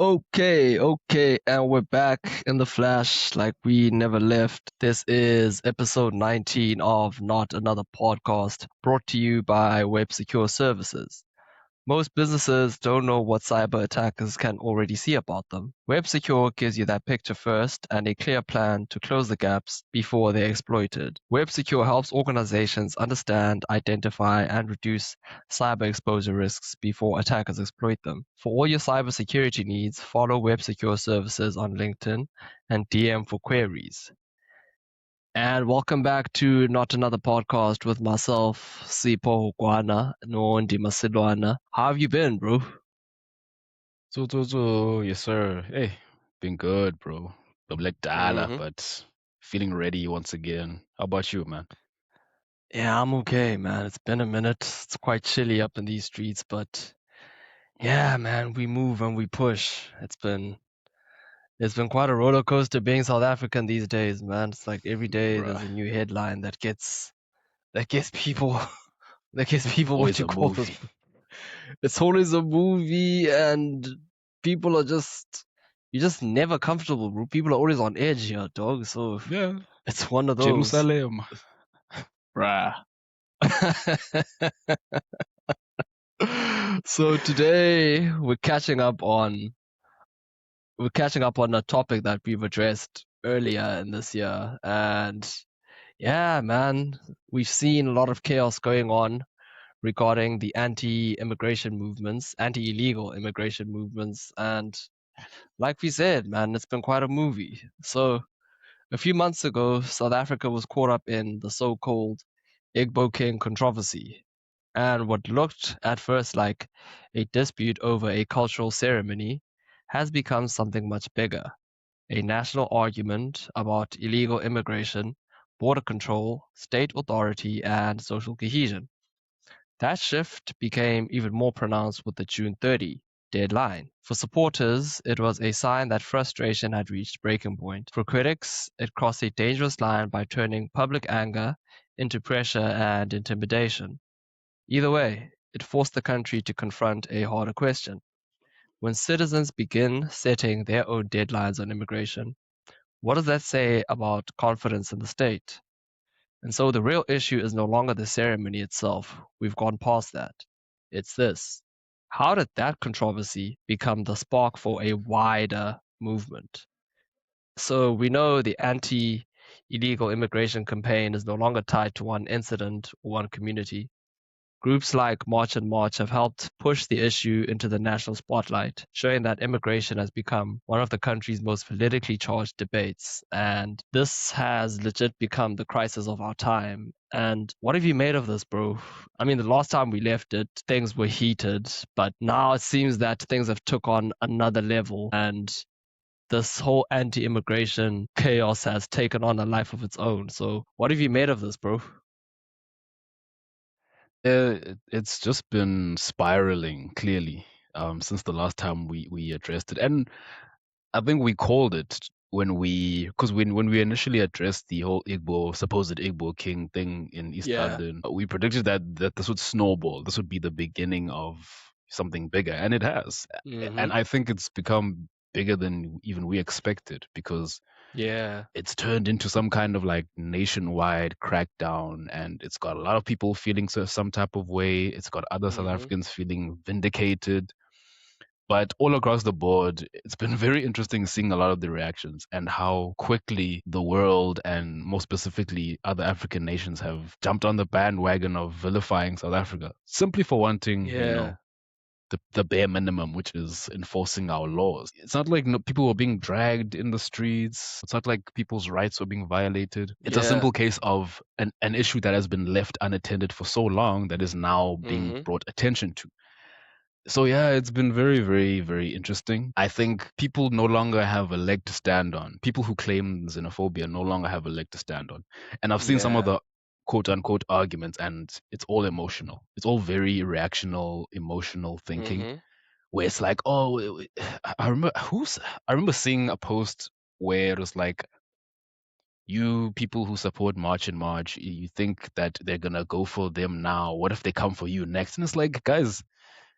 Okay, and we're back in the flash like we never left. This is episode 19 of Not Another Podcast, brought to you by WebSecure Services. Most businesses don't know what cyber attackers can already see about them. WebSecure gives you that picture first and a clear plan to close the gaps before they're exploited. WebSecure helps organizations understand, identify, and reduce cyber exposure risks before attackers exploit them. For all your cybersecurity needs, follow WebSecure Services on LinkedIn and DM for queries. And welcome back to Not Another Podcast with myself, Sipo Hukwana, Nondi Masilwana. How have you been, bro? Yes, sir. Hey, been good, bro. The black dollar, hmm but feeling ready once again. How about you, man? Yeah, I'm okay, man. It's been a minute. It's quite chilly up in these streets, but yeah, man, we move and we push. It's been quite a roller coaster being South African these days, man. It's like every day Bruh, there's a new headline that gets people that gets people what always you a call this. movie. It's always a movie, and people are just you're just never comfortable, bro. People are always on edge here, dog. So Yeah, it's one of those. Jerusalem. Bruh. So today we're catching up on a topic that we've addressed earlier in this year, and yeah, man, we've seen a lot of chaos going on regarding the anti-illegal immigration movements, and like we said, man, it's been quite a movie. So a few months ago, South Africa was caught up in the so-called Igbo King controversy, and what looked at first like a dispute over a cultural ceremony has become something much bigger, a national argument about illegal immigration, border control, state authority, and social cohesion. That shift became even more pronounced with the June 30 deadline. For supporters, it was a sign that frustration had reached breaking point. For critics, it crossed a dangerous line by turning public anger into pressure and intimidation. Either way, it forced the country to confront a harder question. When citizens begin setting their own deadlines on immigration, what does that say about confidence in the state? And so the real issue is no longer the ceremony itself. We've gone past that. It's this. How did that controversy become the spark for a wider movement? So we know the anti illegal immigration campaign is no longer tied to one incident or one community. Groups like March and March have helped push the issue into the national spotlight, showing that immigration has become one of the country's most politically charged debates. And this has legit become the crisis of our time. And what have you made of this, bro? I mean, the last time we left it, things were heated, but now it seems that things have took on another level, and this whole anti-immigration chaos has taken on a life of its own. So what have you made of this, bro? It's just been spiraling clearly since the last time we addressed it. And I think we called it because when we initially addressed the whole supposed Igbo king thing in East Yeah. London, we predicted that this would snowball. This would be the beginning of something bigger, and it has. hmm And I think it's become bigger than even we expected because Yeah. it's turned into some kind of like nationwide crackdown, and it's got a lot of people feeling some type of way. It's got other South hmm Africans feeling vindicated, but all across the board, it's been very interesting seeing a lot of the reactions and how quickly the world and more specifically other African nations have jumped on the bandwagon of vilifying South Africa simply for wanting, Yeah. the bare minimum, which is enforcing our laws. It's not like people were being dragged in the streets. It's not like people's rights were being violated. It's a Yeah. simple case of an issue that has been left unattended for so long that is now being hmm brought attention to. So yeah, it's been very, very, very interesting. I think people no longer have a leg to stand on. People who claim xenophobia no longer have a leg to stand on. And I've seen some of Yeah. the quote unquote arguments, and it's all emotional. It's all very reactional, emotional thinking, hmm where it's like, oh, I remember I remember seeing a post where it was like, you people who support March and March, you think that they're gonna go for them now. What if they come for you next? And it's like, guys,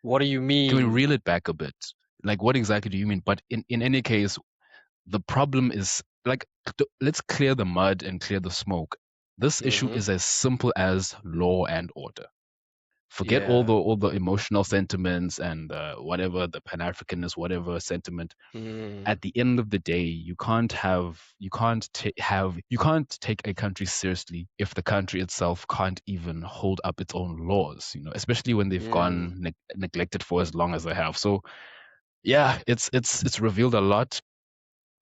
What do you can we mean? reel it back a bit? like what exactly do you mean? But in any case, the problem is like let's clear the mud and clear the smoke. This issue Mm-hmm. is as simple as law and order. Forget Yeah. all the emotional sentiments and whatever the Pan Africanist whatever sentiment. Mm. At the end of the day, you can't take a country seriously if the country itself can't even hold up its own laws. You know, especially when they've Mm. gone neglected for as long as they have. So yeah, it's revealed a lot,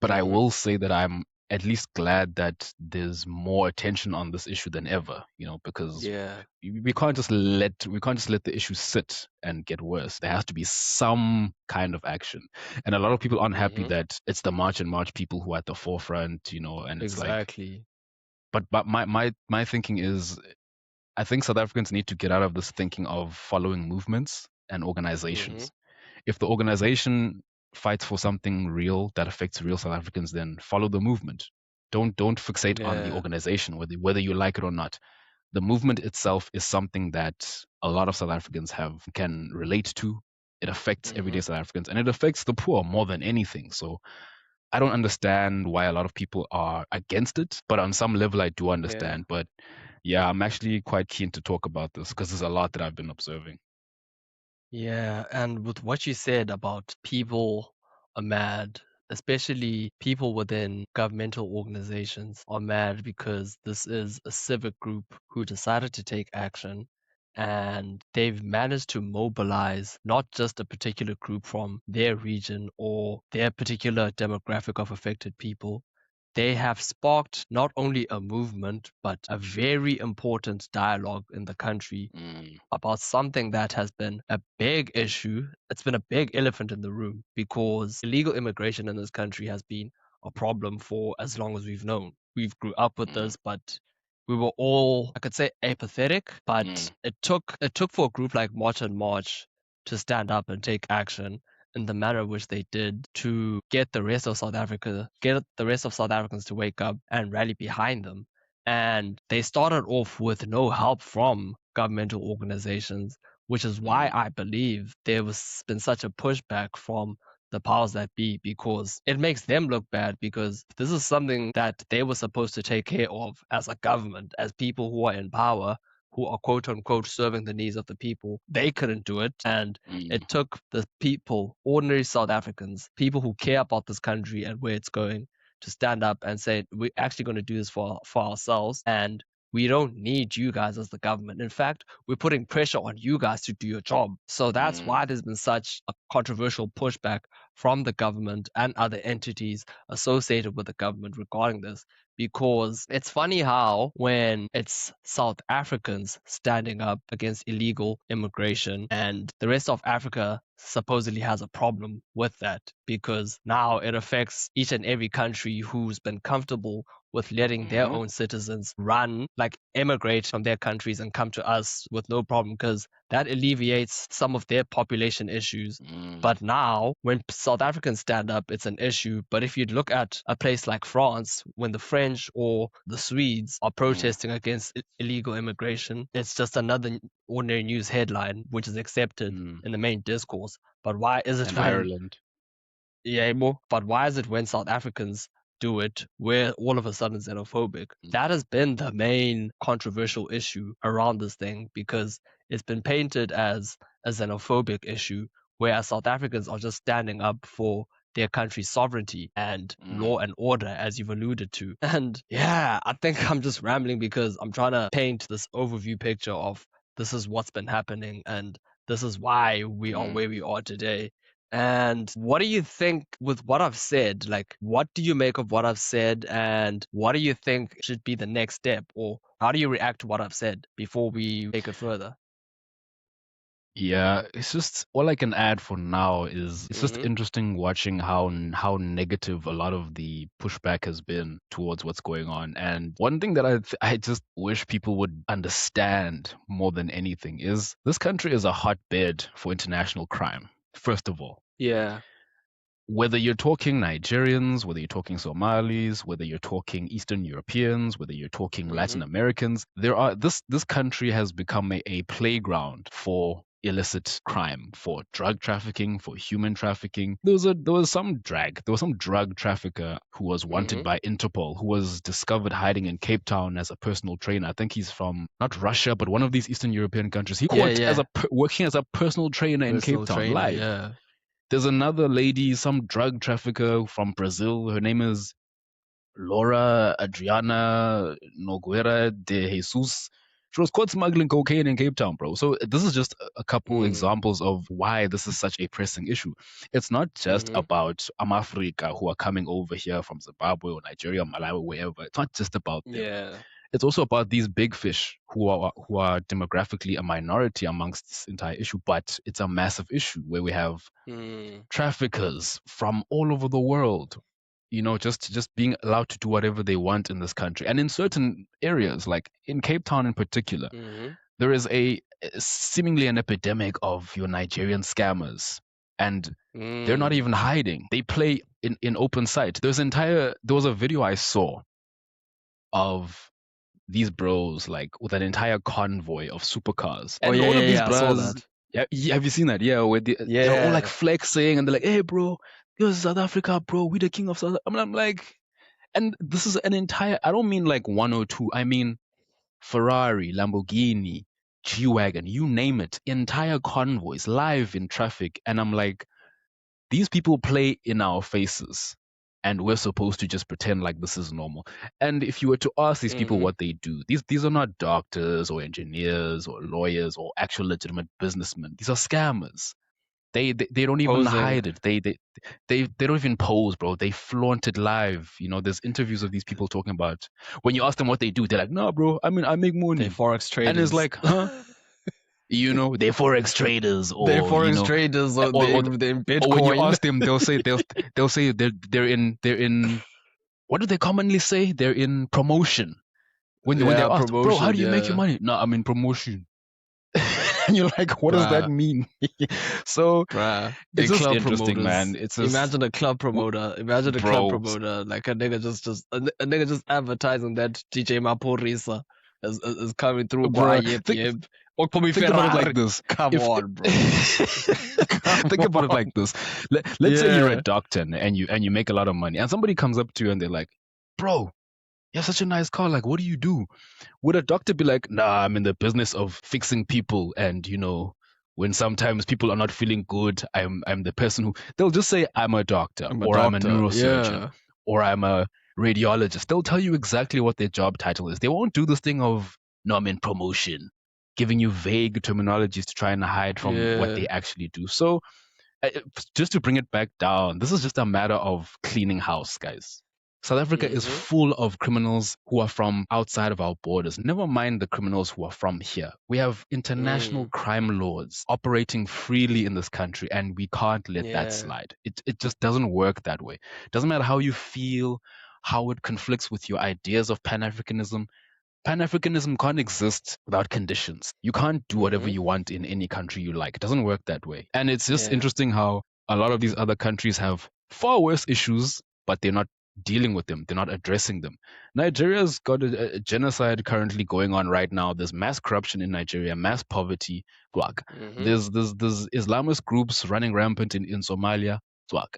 but I Mm-hmm. will say that I'm at least glad that there's more attention on this issue than ever, you know, because Yeah. we can't just let the issue sit and get worse. There has to be some kind of action. And a lot of people aren't happy Mm-hmm. that it's the March and March people who are at the forefront, you know, and it's like Exactly. but my thinking is I think South Africans need to get out of this thinking of following movements and Mm-hmm. organizations. If the organization fights for something real that affects real South Africans, then follow the movement. Don't fixate on the Yeah. organization, whether you like it or not. The movement itself is something that a lot of South Africans have can relate to. It affects Mm-hmm. everyday South Africans and it affects the poor more than anything. So I don't understand why a lot of people are against it, but on some level I do Yeah. understand. But yeah, I'm actually quite keen to talk about this because there's a lot that I've been observing. Yeah, and with what you said about people are mad, especially people within governmental organizations are mad because this is a civic group who decided to take action and they've managed to mobilize not just a particular group from their region or their particular demographic of affected people. They have sparked not only a movement, but a very important dialogue in the country Mm, about something that has been a big issue. It's been a big elephant in the room because illegal immigration in this country has been a problem for as long as we've known. We've grew up with mm, this, but we were all, I could say, apathetic. mm, But it took for a group like March and March to stand up and take action in the manner which they did to get the rest of South Africans to wake up and rally behind them. And they started off with no help from governmental organizations, which is why mm, I believe there was been such a pushback from the powers that be because it makes them look bad because this is something that they were supposed to take care of as a government, as people who are in power, who are quote unquote serving the needs of the people. They couldn't do it. And mm, it took the people, ordinary South Africans, people who care about this country and where it's going, to stand up and say we're actually going to do this for ourselves and we don't need you guys as the government. In fact, we're putting pressure on you guys to do your job. So that's mm, why there's been such a controversial pushback from the government and other entities associated with the government regarding this. Because it's funny how, when it's South Africans standing up against illegal immigration, and the rest of Africa supposedly has a problem with that because now it affects each and every country who's been comfortable with letting their mm, own citizens run, like emigrate from their countries and come to us with no problem because that alleviates some of their population issues. mm, But now, when South Africans stand up, it's an issue. But if you look at a place like France, when the French or the Swedes are mm, protesting against illegal immigration, it's just another ordinary news headline, which is accepted mm. in the main discourse. But why is it And when Ireland. yeah, but why is it when South Africans do it, we're all of a sudden xenophobic? That has been the main controversial issue around this thing because it's been painted as a xenophobic issue, whereas South Africans are just standing up for their country's sovereignty and Mm, law and order, as you've alluded to. And yeah, I think I'm just rambling because I'm trying to paint this overview picture of this is what's been happening and this is why we are mm. where we are today. And what do you think with what I've said? Like, what do you make of what I've said? And what do you think should be the next step? Or how do you react to what I've said before we take it further? Yeah, it's just all I can add for now is it's just Mm-hmm. interesting watching how negative a lot of the pushback has been towards what's going on. And one thing that I just wish people would understand more than anything is this country is a hotbed for international crime. First of all, Yeah. whether you're talking Nigerians, whether you're talking Somalis, whether you're talking Eastern Europeans, whether you're talking Mm-hmm. Latin Americans, this country has become a playground for illicit crime, for drug trafficking, for human trafficking. There was some drug trafficker who was wanted Mm-hmm. by Interpol, who was discovered hiding in Cape Town as a personal trainer. I think he's from not Russia, but one of these Eastern European countries. He Yeah, caught yeah. working as a personal trainer in Cape Personal Town trainer, live. yeah. There's another lady, some drug trafficker from Brazil. Her name is Laura Adriana Nogueira de Jesus. She was caught smuggling cocaine in Cape Town, bro. So this is just a couple Mm. examples of why this is such a pressing issue. It's not just Mm-hmm. about Africa who are coming over here from Zimbabwe or Nigeria or Malawi, wherever. It's not just about them. Yeah. It's also about these big fish who are demographically a minority amongst this entire issue, but it's a massive issue where we have Mm. traffickers from all over the world, just being allowed to do whatever they want in this country. And in certain areas, like in Cape Town in particular, Mm-hmm. there is a seemingly an epidemic of your Nigerian scammers. And they're not Mm. even hiding. They play in open sight. There was a video I saw of these bros like with an entire convoy of supercars, Oh and yeah, all of yeah, these yeah. I saw bros. that. Yeah, have you seen that? Yeah, where they're all like Yeah. flexing and they're like, "Hey, bro, this is South Africa, bro. We the king of South." I'm like, and this is an entire. I don't mean like one or two. I mean Ferrari, Lamborghini, G wagon, you name it. Entire convoys live in traffic, and I'm like, these people play in our faces, and we're supposed to just pretend like this is normal. And if you were to ask these people Mm-hmm. what they do, these are not doctors or engineers or lawyers or actual legitimate businessmen. These are scammers. They don't even Posing. hide it. They don't even pose, bro. They flaunt it live. There's interviews of these people talking about, when you ask them what they do, they're like, "No, bro. I mean, I make They money." forex And it's traders. like, huh? They're forex traders, They or forex traders, or or or, they in or when you Bitcoin. ask them, they'll say they're in what do they commonly say? They're in promotion. When Yeah, they're asked, "Bro, how promotion. do you make your Yeah, money?" "No, I'm in promotion." And you're like, "What does that bruh, mean?" So bruh. They it's just club interesting, promoters. man. It's just, Imagine a club promoter. Imagine a club bro, promoter. Like a nigga a nigga just advertising that DJ Maporisa is coming through. Boy, bro. yep, Think yep. Or call me think about it like Ferrari. this. Come If on, bro. Come think about it on. like this. Let's say you're a Yeah. doctor and you make a lot of money, and somebody comes up to you and they're like, "Bro, you have such a nice car. Like, what do you do?" Would a doctor be like, "Nah, I'm in the business of fixing people, and when sometimes people are not feeling good, I'm the person who." They'll just say, "I'm a doctor," I'm a or "I'm a doctor. neurosurgeon," Yeah. or "I'm a radiologist." They'll tell you exactly what their job title is. They won't do this thing of, "No, I'm in promotion," giving you vague terminologies to try and hide from what Yeah. they actually do. So, just to bring it back down, this is just a matter of cleaning house, guys. South Africa is Mm-hmm. full of criminals who are from outside of our borders. Never mind the criminals who are from here. We have international Mm. crime lords operating freely in this country, and we can't let that Yeah. slide. It just doesn't work that way. Doesn't matter how you feel, how it conflicts with your ideas of Pan Africanism. Pan Africanism can't exist without conditions. You can't do whatever Mm-hmm. you want in any country you like. It doesn't work that way. And it's just Yeah. interesting how a lot of these other countries have far worse issues, but they're not dealing with them. They're not addressing them. Nigeria's got a genocide currently going on right now. There's mass corruption in Nigeria, mass poverty. Swag. Mm-hmm. There's Islamist groups running rampant in Somalia. Swag.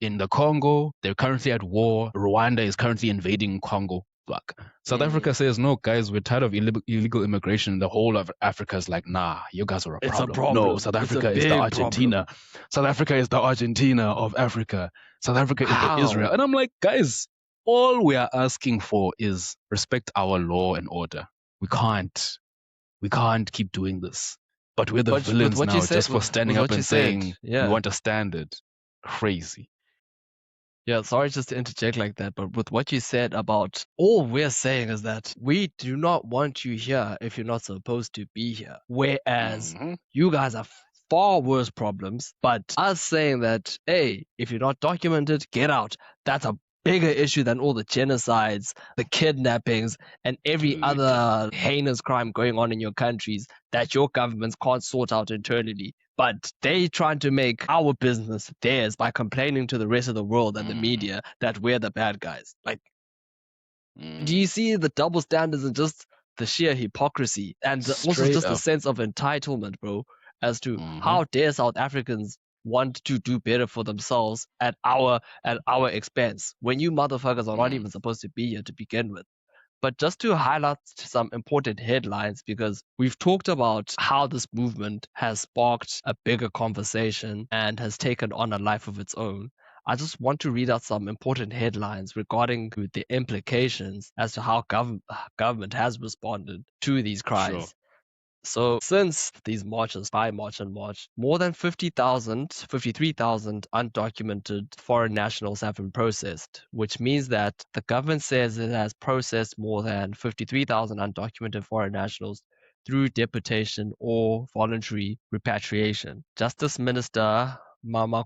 In the Congo, they're currently at war. Rwanda is currently invading Congo. Swag. South Africa Mm. says, "No, guys, we're tired of illegal immigration." The whole of Africa is like, "Nah, you guys are a It's a problem." No, problem. South It's a Africa is the big problem. Argentina. South Africa is the Argentina of Africa. South Africa is the Israel. How? And I'm like, guys, all we are asking for is respect our law and order. We can't. We can't keep doing this. But we're the But with villains what you now said, just for standing with up what you and said, saying we yeah. want a standard. Crazy. Yeah, sorry just to interject like that, but with what you said about all we're saying is that we do not want you here if you're not supposed to be here. Whereas Hmm. you guys have far worse problems, but us saying that, hey, if you're not documented, get out. That's a bigger issue than all the genocides, the kidnappings, and every Dude. other heinous crime going on in your countries that your governments can't sort out internally. But they trying to make our business theirs by complaining to the rest of the world and the Mm, media that we're the bad guys. Like, do you mm. see the double standards and just the sheer hypocrisy and also Straight just the up. sense of entitlement, bro? as to Mm-hmm. how dare South Africans want to do better for themselves at our expense when you motherfuckers are not Mm. even supposed to be here to begin with. But just to highlight some important headlines, because we've talked about how this movement has sparked a bigger conversation and has taken on a life of its own, I just want to read out some important headlines regarding the implications as to how government has responded to these Sure. cries. So since these marches, by March and March, more than 53,000 undocumented foreign nationals have been processed, which means that the government says it has processed more than 53,000 undocumented foreign nationals through deportation or voluntary repatriation. Justice Minister Mama,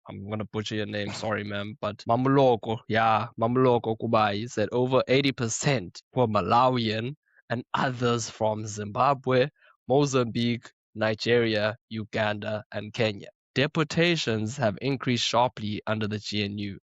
I'm going to butcher your name, sorry, ma'am, but Mamuloko, yeah, Mamuloko Kubai said over 80% were Malawian and others from Zimbabwe, Mozambique, Nigeria, Uganda, and Kenya. Deportations have increased sharply under the GNU.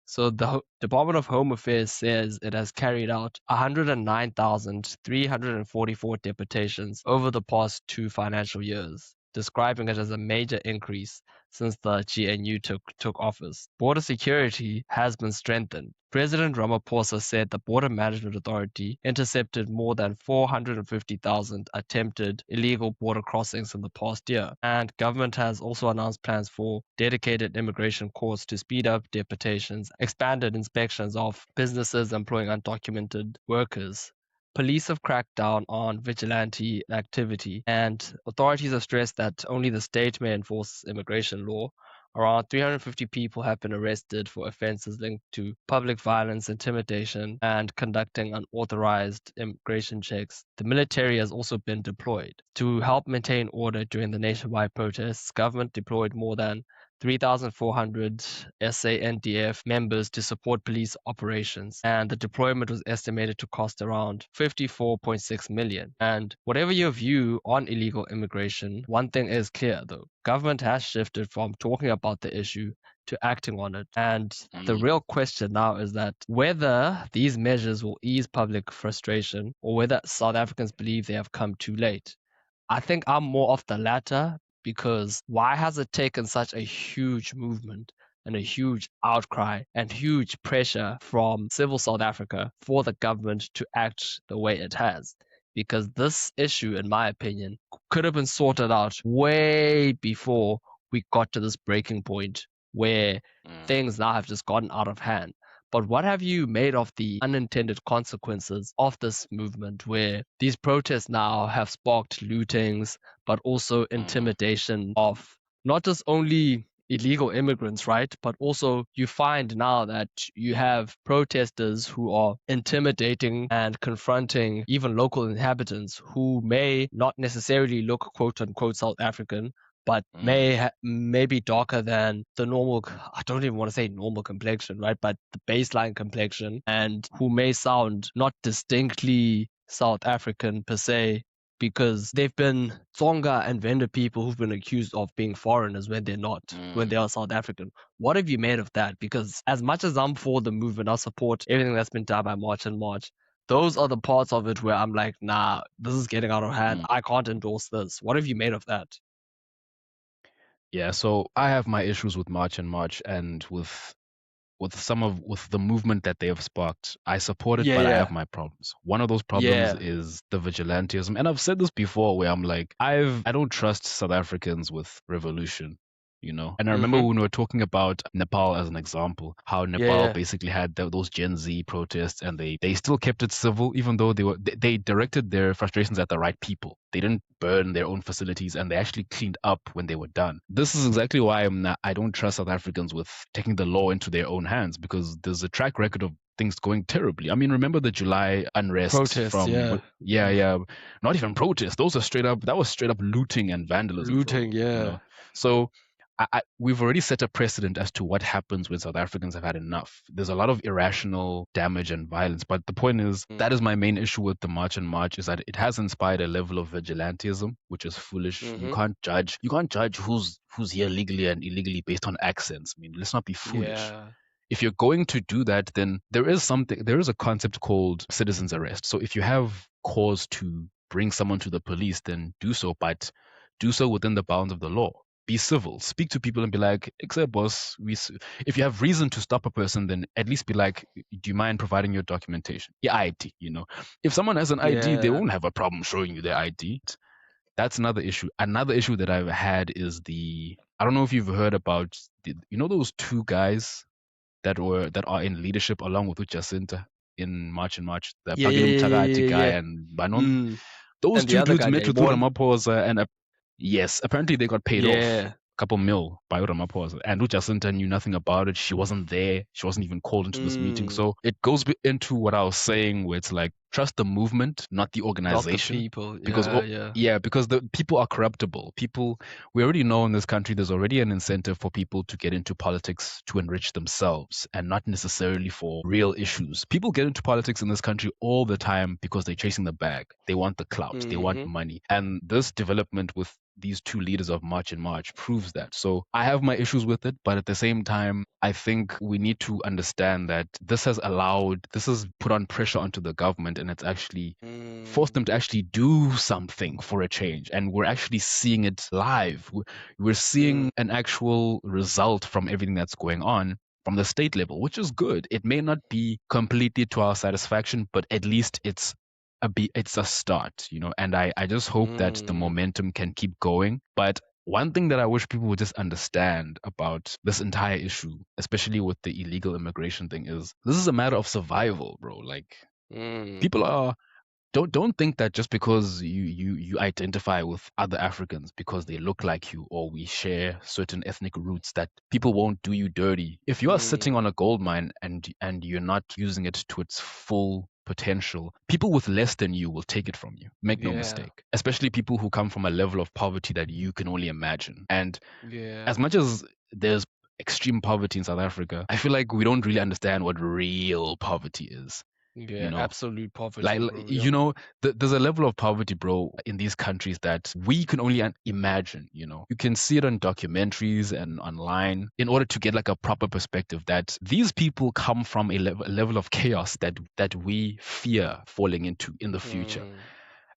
So the Department of Home Affairs says it has carried out 109,344 deportations over the past 2 financial years, describing it as a major increase since the GNU took office. Border security has been strengthened. President Ramaphosa said the Border Management Authority intercepted more than 450,000 attempted illegal border crossings in the past year, and government has also announced plans for dedicated immigration courts to speed up deportations, expanded inspections of businesses employing undocumented workers. Police have cracked down on vigilante activity, and authorities have stressed that only the state may enforce immigration law. Around 350 people have been arrested for offenses linked to public violence, intimidation, and conducting unauthorized immigration checks. The military has also been deployed. To help maintain order during the nationwide protests, government deployed more than 3,400 SANDF members to support police operations, and the deployment was estimated to cost around 54.6 million. And whatever your view on illegal immigration, one thing is clear though. Government has shifted from talking about the issue to acting on it. And the Mm. real question now is that whether these measures will ease public frustration or whether South Africans believe they have come too late. I think I'm more of the latter because why has it taken such a huge movement and a huge outcry and huge pressure from civil South Africa for the government to act the way it has? Because this issue, in my opinion, could have been sorted out way before we got to this breaking point where Mm. things now have just gotten out of hand. But what have you made of the unintended consequences of this movement where these protests now have sparked lootings, but also Mm. intimidation of not just only illegal immigrants, right? But also you find now that you have protesters who are intimidating and confronting even local inhabitants who may not necessarily look quote unquote South African, but Mm. may be darker than the normal. I don't even want to say normal complexion, right? But the baseline complexion, and who may sound not distinctly South African per se, because they've been Tsonga and Venda people who've been accused of being foreigners when they're not, when Mm. they are South African. What have you made of that? Because as much as I'm for the movement, I support everything that's been done by March and March. Those are the parts of it where I'm like, nah, this is getting out of hand. Mm. I can't endorse this. What have you made of that? Yeah, so I have my issues with March and March and with the movement that they have sparked. I support it, Yeah, but I have yeah, my problems. One of those problems yeah. is the vigilantism. And I've said this before where I'm like, I don't trust South Africans with revolution. And I remember Mm-hmm. when we were talking about Nepal as an example, how Yeah, Nepal yeah. basically had those Gen Z protests, and they still kept it civil, even though they directed their frustrations at the right people. They didn't burn their own facilities, and they actually cleaned up when they were done. This is exactly why I don't trust South Africans with taking the law into their own hands, because there's a track record of things going terribly. I mean, remember the July unrest Protests, from yeah. yeah, yeah, not even protests. Those are that was straight up looting and vandalism for Looting, real. yeah. So we've already set a precedent as to what happens when South Africans have had enough. There's a lot of irrational damage and violence. But the point is, Mm. that is my main issue with the March and March, is that it has inspired a level of vigilantism, which is foolish. You Mm-hmm. can't judge. You can't judge who's here legally and illegally based on accents. I mean, let's not be foolish. Yeah. If you're going to do that, then there is a concept called citizen's arrest. So if you have cause to bring someone to the police, then do so. But do so within the bounds of the law. Be civil. Speak to people and be like, "Except boss, if you have reason to stop a person, then at least be like, do you mind providing your documentation, your ID? If someone has an ID, they Yeah. won't have a problem showing you their ID. That's another issue. Another issue that I've had is I don't know if you've heard about those two guys that are in leadership along with Jacinta in March and March, the Yeah, yeah, Pagilum yeah, yeah, Tagati yeah, guy yeah. and Banon. Mm. Those And the two other dudes guy, met they with won. Ramaphosa, and yes, apparently they got paid off Yeah. a couple mil by Ramaphosa. And Jacinta knew nothing about it. She wasn't there. She wasn't even called into this meeting. Mm. So it goes into what I was saying, where it's like trust the movement, not the Not the organization, people. because Yeah, yeah. yeah, because the people are corruptible. People, we already know in this country there's already an incentive for people to get into politics to enrich themselves and not necessarily for real issues. People get into politics in this country all the time because they're chasing the bag. They want the clout, they want Mm-hmm. money. And this development with these two leaders of March and March proves that. So I have my issues with it, but at the same time, I think we need to understand that this has put on pressure onto the government, and it's actually force Mm. them to actually do something for a change. And we're actually seeing it live. We're Mm. seeing an actual result from everything that's going on from the state level, which is good. It may not be completely to our satisfaction, but at least it's a start, and I just hope that the Mm. momentum can keep going. But one thing that I wish people would just understand about this entire issue, especially with the illegal immigration thing, is this is a matter of survival, bro. Like, Mm. people are don't think that just because you identify with other Africans because they look like you or we share certain ethnic roots, that people won't do you dirty. If you are sitting Mm. on a gold mine and you're not using it to its full potential, people with less than you will take it from you. Make no Yeah. mistake. Especially people who come from a level of poverty that you can only imagine. And Yeah. as much as there's extreme poverty in South Africa, I feel like we don't really understand what real poverty is. You Yeah. know, Absolute poverty, like, bro. Yep. there's a level of poverty, bro, in these countries that we can only imagine. You can see it on documentaries and online in order to get like a proper perspective that these people come from a level of chaos that we fear falling into in the future. Mm.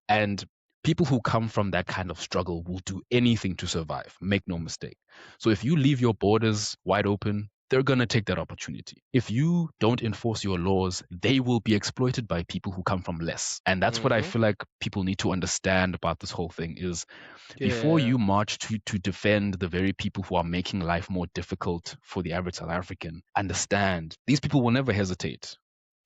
And people who come from that kind of struggle will do anything to survive. Make no mistake. So if you leave your borders wide open, they're going to take that opportunity. If you don't enforce your laws, they will be exploited by people who come from less. And that's what I Mm-hmm. feel like people need to understand about this whole thing is before Yeah. you march to defend the very people who are making life more difficult for the average South African, understand these people will never hesitate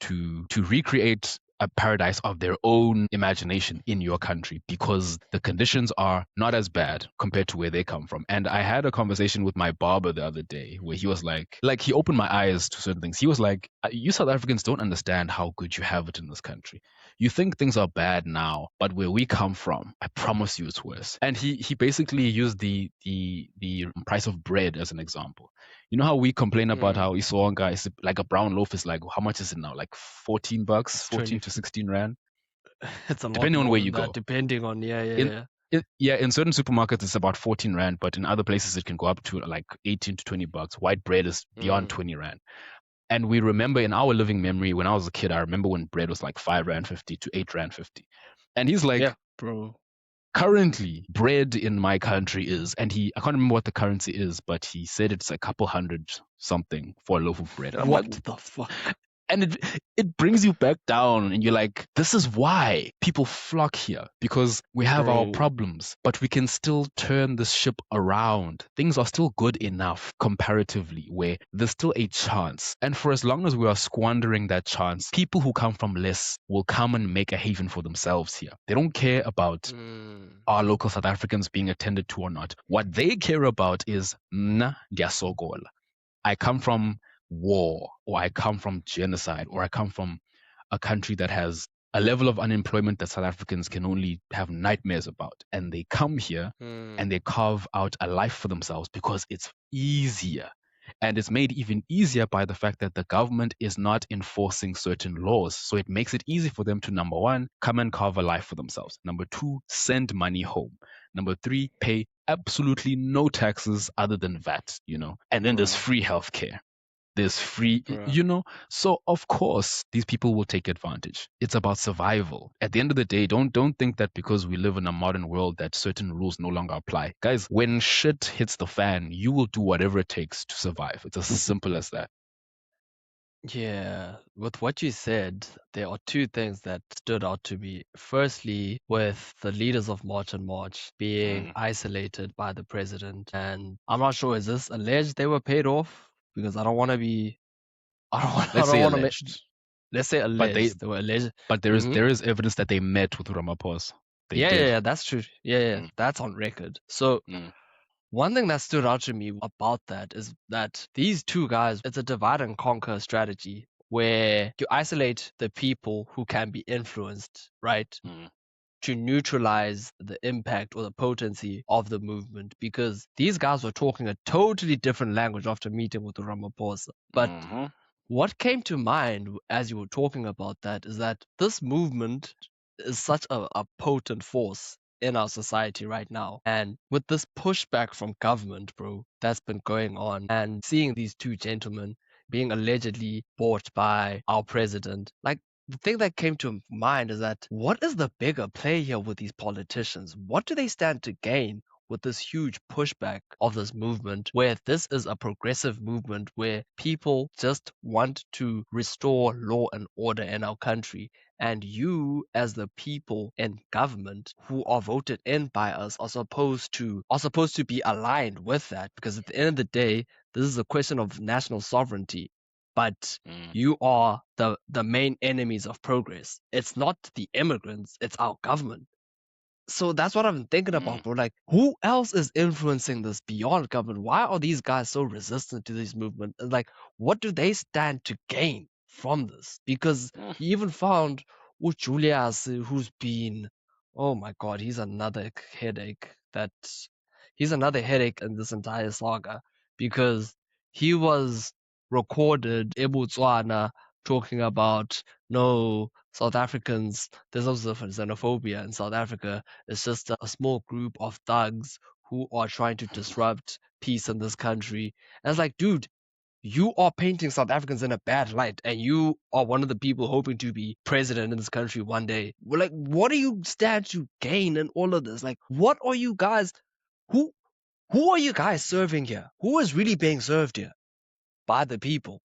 to recreate a paradise of their own imagination in your country because the conditions are not as bad compared to where they come from. And I had a conversation with my barber the other day where he was like he opened my eyes to certain things. He was like, "You South Africans don't understand how good you have it in this country. You think things are bad now, but where we come from, I promise you it's worse." And he basically used the price of bread as an example. You know how we complain about Mm. how Isonga is like a brown loaf is like, how much is it now? Like 14 bucks, It's 14 to 16 rand, it's a lot depending on more where than you that, go. depending on yeah, In yeah, yeah, in certain supermarkets it's about 14 rand, but in other places it can go up to like 18 to 20 bucks. White bread is yeah. beyond 20 rand. And we remember in our living memory when I was a kid, I remember when bread was like 5 rand 50 to 8 rand 50. And he's like, Yeah, bro. currently bread in my country is, and I can't remember what the currency is, but he said it's a couple hundred something for a loaf of bread. And I'm like, What the fuck, and it brings you back down, and you're like, this is why people flock here, because we have our bro? problems, but we can still turn this ship around. Things are still good enough comparatively where there's still a chance. And for as long as we are squandering that chance, people who come from less will come and make a haven for themselves here. They don't care about Mm. our local South Africans being attended to or not. What they care about is mna ndiyasokola. I come from war, or I come from genocide, or I come from a country that has a level of unemployment that South Africans can only have nightmares about. And they come here and Mm. they carve out a life for themselves because it's easier. And it's made even easier by the fact that the government is not enforcing certain laws. So it makes it easy for them to, number one, come and carve a life for themselves. Number two, send money home. Number three, pay absolutely no taxes other than VAT, And then there's Bro. free healthcare. There's free, Bruh. you know. So of course, these people will take advantage. It's about survival. At the end of the day, don't think that because we live in a modern world that certain rules no longer apply. Guys, when shit hits the fan, you will do whatever it takes to survive. It's as simple as that. Yeah, with what you said, there are two things that stood out to me. Firstly, with the leaders of March and March being Mm. isolated by the president, and I'm not sure, is this alleged they were paid off? Because I don't want to be, I Let's don't say want to make, alleged, let's say but they alleged, they were alleged. but there is Hmm. there is evidence that they met with Ramaphosa. They Yeah, yeah, did. yeah, that's true. Yeah, yeah, Mm, that's on record. So mm, one thing that stood out to me about that is that these two guys, it's a divide and conquer strategy where you isolate the people who can be influenced, right? mm, To neutralize the impact or the potency of the movement because these guys were talking a totally different language after meeting with the Ramaphosa. But mm-hmm, what came to mind as you were talking about that is that this movement is such a potent force in our society right now. And with this pushback from government, bro, that's been going on, and seeing these two gentlemen being allegedly bought by our president, like the thing that came to mind is that what is the bigger play here with these politicians? What do they stand to gain with this huge pushback of this movement, where this is a progressive movement where people just want to restore law and order in our country. And you, as the people in government who are voted in by us, are supposed to be aligned with that. Because at the end of the day, this is a question of national sovereignty. But mm, you are the main enemies of progress. It's not the immigrants, it's our government. So that's what I've been thinking mm, about, bro. Like, who else is influencing this beyond government? Why are these guys so resistant to this movement? And like, what do they stand to gain from this? Because mm, you even found Julius, who's been, oh my God, headache. He's another headache in this entire saga because he was recorded in Botswana talking about no South Africans. There's also xenophobia in South Africa. It's just a small group of thugs who are trying to disrupt peace in this country. And it's like, dude, you are painting South Africans in a bad light, and you are one of the people hoping to be president in this country one day. Well, like, what do you stand to gain in all of this? Like, what are you guys? Who who are you guys serving here? Who is really being served here? By the people,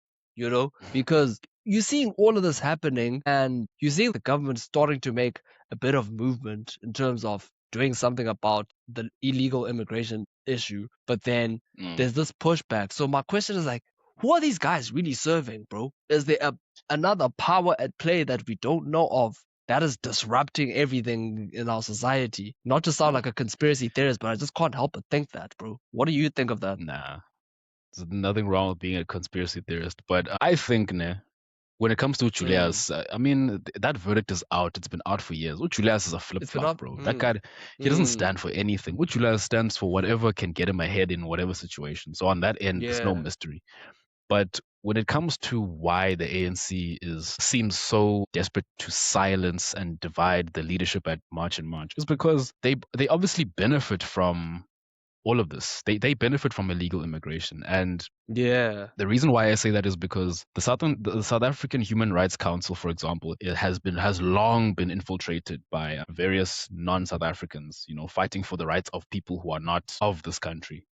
because you're seeing all of this happening and you see the government starting to make a bit of movement in terms of doing something about the illegal immigration issue. But then mm, there's this pushback. So my question is like, who are these guys really serving, bro? Is there another power at play that we don't know of that is disrupting everything in our society? Not to sound mm. like a conspiracy theorist, but I just can't help but think that, bro. What do you think of that? Nah, there's nothing wrong with being a conspiracy theorist, but I think, ne, when it comes to Mm. Julius, I mean, that verdict is out. It's been out for years. Julius is a flip It's been flop, up. bro. That Mm. guy, he doesn't Mm. stand for anything. Julius stands for whatever can get him ahead in whatever situation. So on that end, there's no Yeah. mystery. But when it comes to why the ANC seems so desperate to silence and divide the leadership at March and March, is because they obviously benefit from all of this. They benefit from illegal immigration, and Yeah. the reason why I say that is because the South African Human Rights Council, for example, it has long been infiltrated by various non-South Africans, fighting for the rights of people who are not of this country,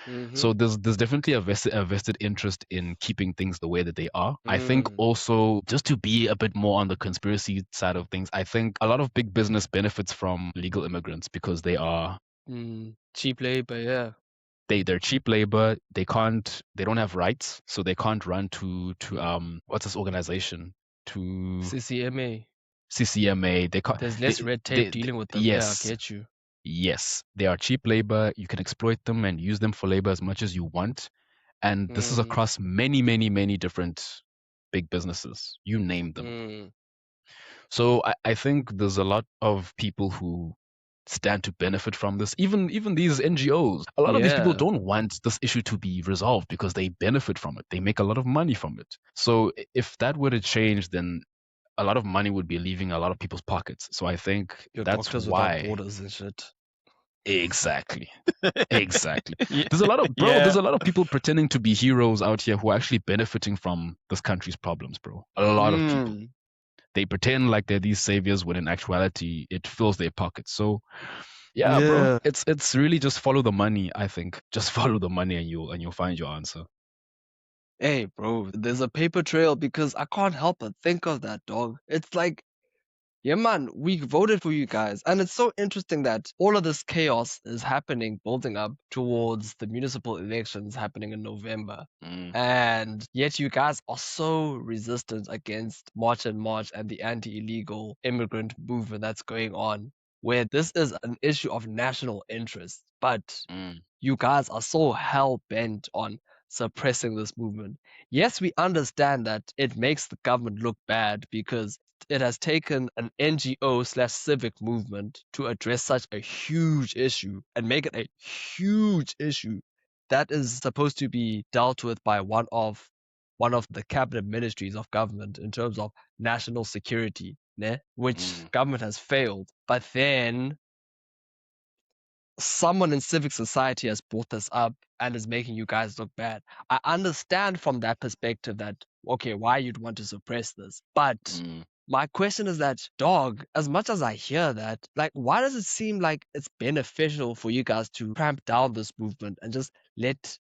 Mm-hmm. So there's definitely a vested interest in keeping things the way that they are. I think Mm. also, just to be a bit more on the conspiracy side of things, I think a lot of big business benefits from legal immigrants because Mm. Cheap labor, yeah. they're cheap labor. They don't have rights, so they can't run to what's this organization, to CCMA. CCMA. They can't. There's less red tape They dealing with them. Yeah, I yes, get you. yes, they are cheap labor. You can exploit them and use them for labor as much as you want. And this is Mm. across many, many, many different big businesses. You name them. Mm. So I think there's a lot of people who stand to benefit from this. Even these NGOs, a lot of these people Yeah. don't want this issue to be resolved because they benefit from it. They make a lot of money from it. So if that were to change, then a lot of money would be leaving a lot of people's pockets. So I think Your that's doctors without why. borders and shit. Exactly. Exactly. Yeah, There's a lot of bro, there's yeah. a lot of people pretending to be heroes out here who are actually benefiting from this country's problems, bro. A lot of people. Mm, They pretend like they're these saviors when in actuality it fills their pockets. So yeah, bro. yeah. It's really just follow the money, I think. Just follow the money and you'll find your answer. Hey, bro, there's a paper trail because I can't help but think of that, dog. It's like, yeah, man, we voted for you guys. And it's so interesting that all of this chaos is happening, building up towards the municipal elections happening in November. Mm, And yet you guys are so resistant against March and March and the anti-illegal immigrant movement that's going on, where this is an issue of national interest. But mm, you guys are so hell bent on suppressing this movement. Yes, we understand that it makes the government look bad because it has taken an NGO slash civic movement to address such a huge issue and make it a huge issue that is supposed to be dealt with by one of the cabinet ministries of government in terms of national security, ne? Which mm, government has failed. But then someone in civic society has brought this up and is making you guys look bad. I understand from that perspective that, okay, why you'd want to suppress this. But mm, my question is that, dog, as much as I hear that, like, why does it seem like it's beneficial for you guys to cramp down this movement and just let,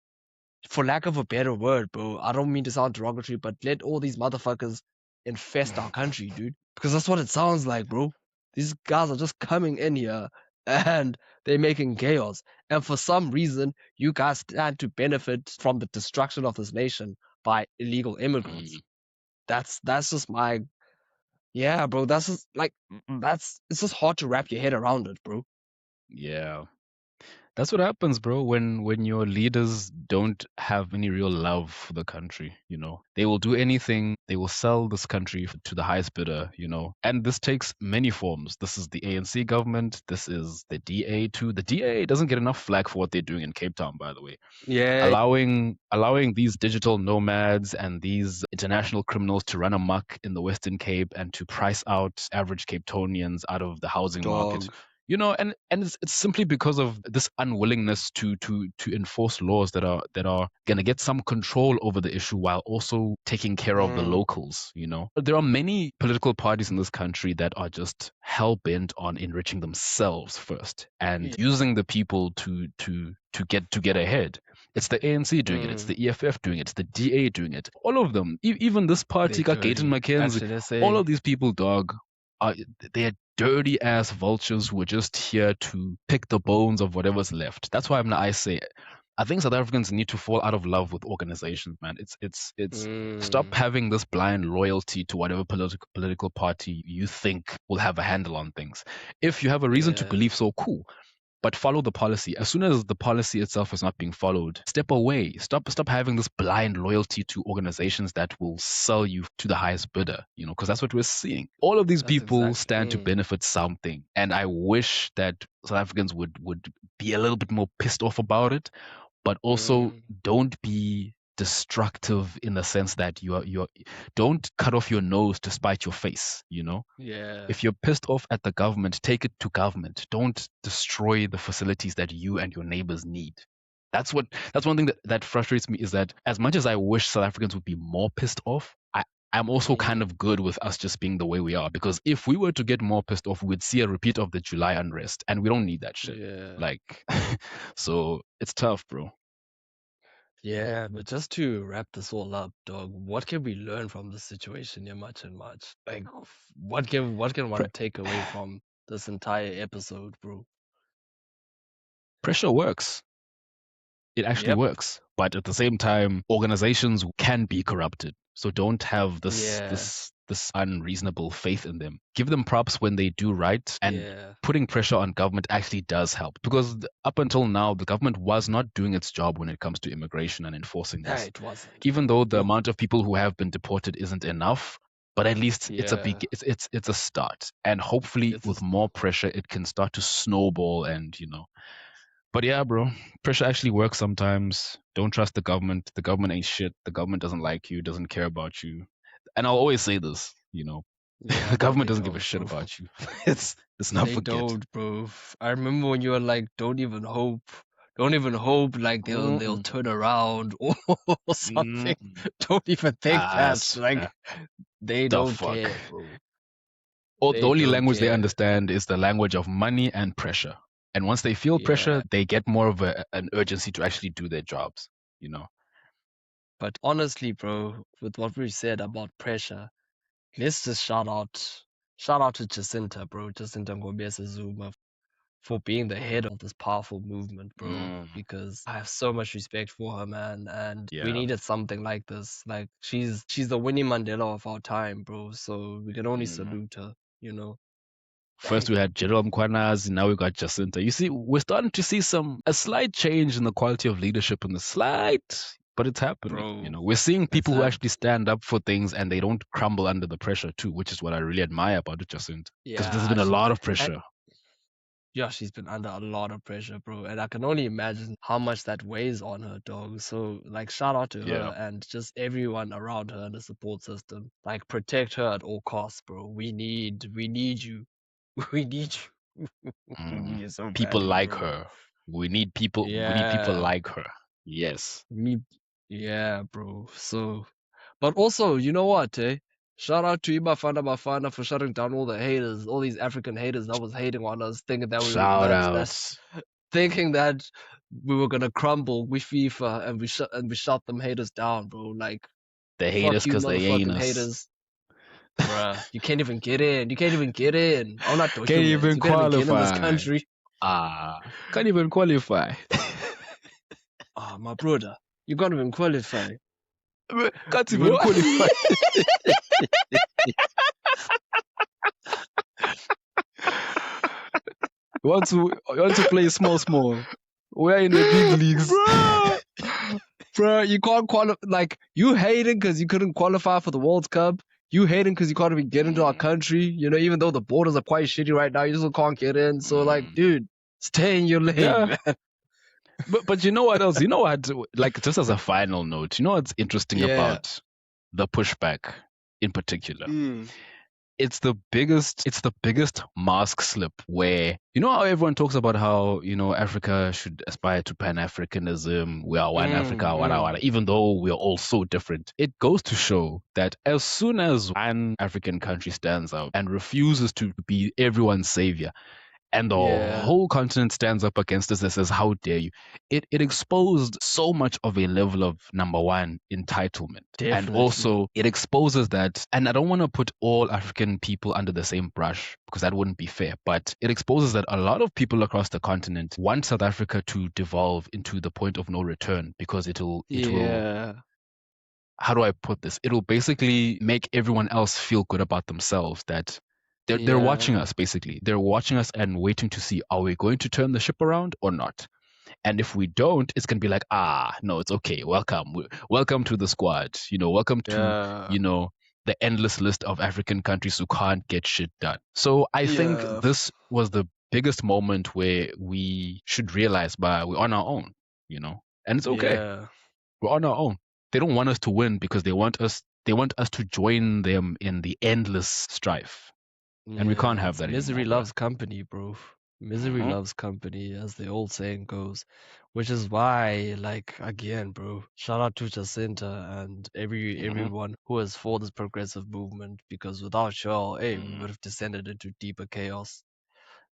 for lack of a better word, bro, I don't mean to sound derogatory, but let all these motherfuckers infest our country, dude. Because that's what it sounds like, bro. These guys are just coming in here and they're making chaos. And for some reason, you guys stand to benefit from the destruction of this nation by illegal immigrants. mm. That's just my yeah, bro. That's just like that's it's just hard to wrap your head around it, bro. Yeah. That's what happens, bro, when your leaders don't have any real love for the country, you know. They will do anything, they will sell this country to the highest bidder, you know. And this takes many forms. This is the ANC government, this is the DA too. The DA doesn't get enough flack for what they're doing in Cape Town, by the way. Yeah, Allowing these digital nomads and these international criminals to run amok in the Western Cape and to price out average Cape Townians out of the housing market. dog. You know, and it's simply because of this unwillingness to enforce laws that are going to get some control over the issue while also taking care of the Mm, locals, you know. There are many political parties in this country that are just hell bent on enriching themselves first and yeah, using the people to get ahead. It's the ANC doing it. It's mm, the EFF doing it. It's the DA doing it. All of them, even this they party, got Gayton dirty. McKenzie. Actually, let's All say of these people, dog, are they're dirty ass vultures who are just here to pick the bones of whatever's left. That's why I say I think South Africans need to fall out of love with organizations, man. It's stop mm, having this blind loyalty to whatever political party you think will have a handle on things. If you have a reason to yeah, believe so, cool, but follow the policy. As soon as the policy itself is not being followed, step away. Stop having this blind loyalty to organizations that will sell you to the highest bidder, you know, because that's what we're seeing. All of these that's people exactly. stand to benefit something, and I wish that South Africans would be a little bit more pissed off about it, but also Mm, don't be destructive in the sense that you're don't cut off your nose to spite your face, you know. yeah, If you're pissed off at the government, take it to government. Don't destroy the facilities that you and your neighbors need. That's one thing that frustrates me is that as much as I wish South Africans would be more pissed off, I'm also kind mm, of good with us just being the way we are. Because if we were to get more pissed off, we'd see a repeat of the July unrest. And we don't need that shit. yeah, Like so it's tough, bro. yeah. But just to wrap this all up, dog, what can we learn from this situation, yeah, much and much? Like, what can Pre- one take away from this entire episode, bro? Pressure works. It actually Yep. works. But at the same time, organizations can be corrupted. So don't have this Yeah. this this unreasonable faith in them. Give them props when they do right, and Yeah. putting pressure on government actually does help because up until now the government was not doing its job when it comes to immigration and enforcing Nah, this. it wasn't, Even bro. though the Nope. amount of people who have been deported isn't enough, but at least it's a Yeah. big it's a start. And hopefully It's a with more start. pressure it can start to snowball and but yeah, bro, pressure actually works sometimes. Don't trust the government. The government ain't shit. The government doesn't like you, doesn't care about you. And I'll always say this. Yeah, The no, government they doesn't give a don't, shit bro. about you. Let's not They forget. don't, bro. I remember when you were like, don't even hope like they'll Mm-mm. turn around or something. Mm-mm. Don't even think that. Like Fair. they The don't fuck. care, bro. Or the They only don't language they care. understand is the language of money and pressure. And once they feel Yeah. pressure, they get more of an urgency to actually do their jobs, you know? But honestly, bro, with what we said about pressure, let's just shout out to Jacinta, bro. Jacinta Ngobese Zuma for being the head of this powerful movement, bro. Mm, Because I have so much respect for her, man, and we yeah. needed something like this. Like she's the Winnie Mandela of our time, bro. So we can only Mm. salute her, you know. First we had Jerome Kwanas, now we got Jacinta. You see, we're starting to see a slight change in the quality of leadership in the slight, but it's happening. You Bro, know, we're seeing it's people who a actually stand up for things and they don't crumble under the pressure too, which is what I really admire about Jacinta. Because there's yeah, been a lot of and pressure. yeah, she's been under a lot of pressure, bro. And I can only imagine how much that weighs on her, dog. So, like, shout out to Yeah. her and just everyone around her in the support system. Like, protect her at all costs, bro. We need you. We need you. We need Mm. you so People badly, like bro. her. We need people Yeah, like her. Yes. me, yeah, bro. So, but also, you know what, eh? Shout out to Bafana for shutting down all the haters, all these African haters that was hating on us, thinking that Shout outs. thinking that we were gonna crumble with FIFA and we shut them haters down, bro. Like, The haters fuck you, because they ain't motherfucking us. haters, bruh. You can't even get in. You can't even get in. I'm not Can't documents. even You can't even get in this qualify. country. Can't even qualify. Ah, my brother, you can't even qualify. Can't even What? qualify. You want to play small. We're in the big leagues. Bro, bro, you can't qualify. Like, you hating because you couldn't qualify for the World Cup. You hating because you can't even get into our Mm, country. You know, even though the borders are quite shitty right now, you still can't get in. So, like, mm. dude, stay in your lane, Yeah, man. but you know what else? You know what? Like, just as a final note, you know what's interesting Yeah. about the pushback in particular? Mm. It's the biggest mask slip where you know how everyone talks about how Africa should aspire to pan-Africanism, we are one Africa, wada, Mm. wada, even though we are all so different. It goes to show that as soon as one African country stands up and refuses to be everyone's savior, and the Yeah, whole continent stands up against us and says, "How dare you?" It exposed so much of a level of, number one, entitlement. And definitely. also, it exposes that, and I don't want to put all African people under the same brush because that wouldn't be fair, but it exposes that a lot of people across the continent want South Africa to devolve into the point of no return because it will Yeah, how do I put this? It'll basically make everyone else feel good about themselves that they're watching yeah, us basically. They're watching us and waiting to see are we going to turn the ship around or not? And if we don't, it's gonna be like, no, it's okay. Welcome. Welcome to the squad. Welcome to, yeah, you know, the endless list of African countries who can't get shit done. So I think yeah, this was the biggest moment where we should realize we're on our own, and it's okay. yeah, We're on our own. They don't want us to win because they want us to join them in the endless strife. And we can't have yes. that Misery anymore, bro. loves company, bro. Misery Mm-hmm. loves company, as the old saying goes. Which is why, like, again, bro, shout out to Jacinta and Mm-hmm. everyone who has for this progressive movement, because without y'all, hey, we Mm, would have descended into deeper chaos.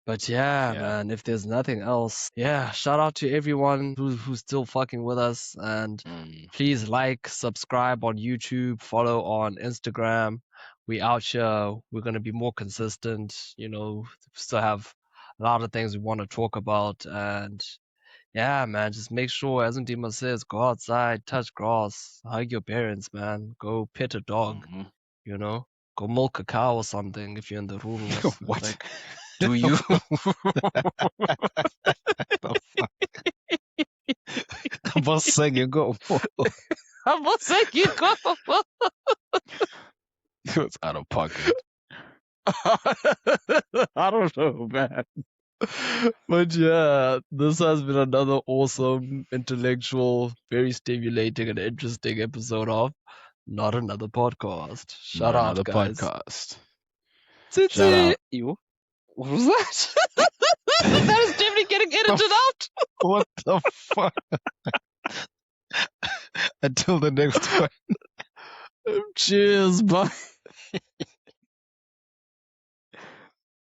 But yeah, yeah. man, if there's nothing else, yeah, shout out to everyone who's still fucking with us. And Mm, please like, subscribe on YouTube, follow on Instagram. We out here. We're gonna be more consistent, still have a lot of things we want to talk about. And yeah, man, just make sure, as Ndima says, go outside, touch grass, hug your parents, man. Go pet a dog, mm-hmm. you know? Go milk a cow or something if you're in the rurals. What? Like, do you? The fuck? Boss saying you go. I'm not saying you go. It's out of pocket. I don't know, man. But yeah, this has been another awesome, intellectual, very stimulating, and interesting episode of Not Another Podcast. Shout Not out, another guys. podcast. Shout out. Yo, what was that? That is definitely getting edited out. What the fuck? Until the next one. Cheers, bye.